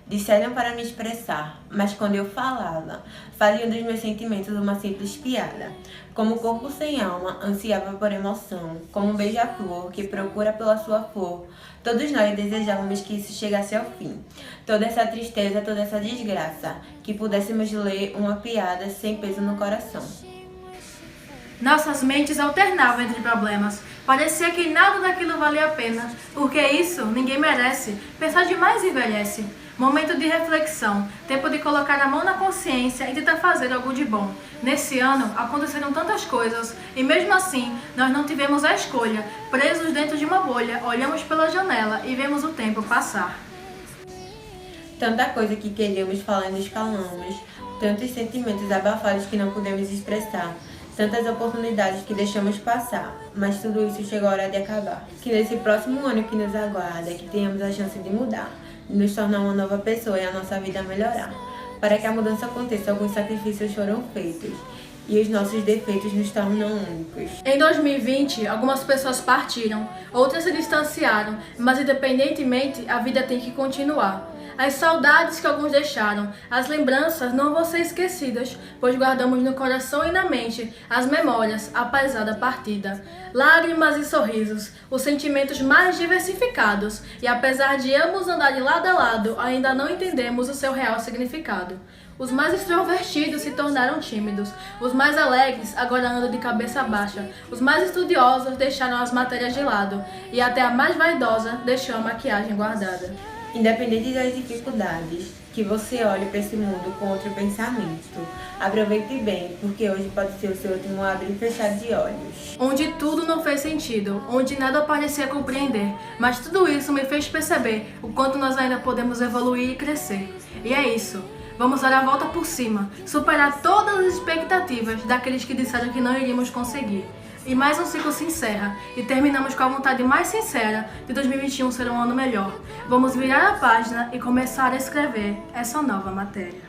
Disseram para me expressar, mas quando eu falava, faziam dos meus sentimentos uma simples piada. Como o corpo sem alma ansiava por emoção, como um beija-flor que procura pela sua flor, todos nós desejávamos que isso chegasse ao fim. Toda essa tristeza, toda essa desgraça, que pudéssemos ler uma piada sem peso no coração. Nossas mentes alternavam entre problemas. Parecia que nada daquilo valia a pena, porque isso ninguém merece. Pensar demais envelhece. Momento de reflexão, tempo de colocar a mão na consciência e tentar fazer algo de bom. Nesse ano, aconteceram tantas coisas e mesmo assim, nós não tivemos a escolha. Presos dentro de uma bolha, olhamos pela janela e vemos o tempo passar. Tanta coisa que queríamos falar e nos calamos, tantos sentimentos abafados que não pudemos expressar, tantas oportunidades que deixamos passar, mas tudo isso chegou a hora de acabar. Que nesse próximo ano que nos aguarda, que tenhamos a chance de mudar, de nos tornar uma nova pessoa e a nossa vida melhorar. Para que a mudança aconteça, alguns sacrifícios foram feitos e os nossos defeitos nos tornam únicos. Em 2020, algumas pessoas partiram, outras se distanciaram, mas independentemente, a vida tem que continuar. As saudades que alguns deixaram, as lembranças não vão ser esquecidas, pois guardamos no coração e na mente as memórias, apesar da partida. Lágrimas e sorrisos, os sentimentos mais diversificados, e apesar de ambos andarem lado a lado, ainda não entendemos o seu real significado. Os mais extrovertidos se tornaram tímidos, os mais alegres agora andam de cabeça baixa, os mais estudiosos deixaram as matérias de lado, e até a mais vaidosa deixou a maquiagem guardada. Independente das dificuldades, que você olhe para esse mundo com outro pensamento. Aproveite bem, porque hoje pode ser o seu último abrir e fechar de olhos. Onde tudo não fez sentido, onde nada parecia compreender, mas tudo isso me fez perceber o quanto nós ainda podemos evoluir e crescer. E é isso. Vamos dar a volta por cima, superar todas as expectativas daqueles que disseram que não iríamos conseguir. E mais um ciclo se encerra, e terminamos com a vontade mais sincera de 2021 ser um ano melhor. Vamos virar a página e começar a escrever essa nova matéria.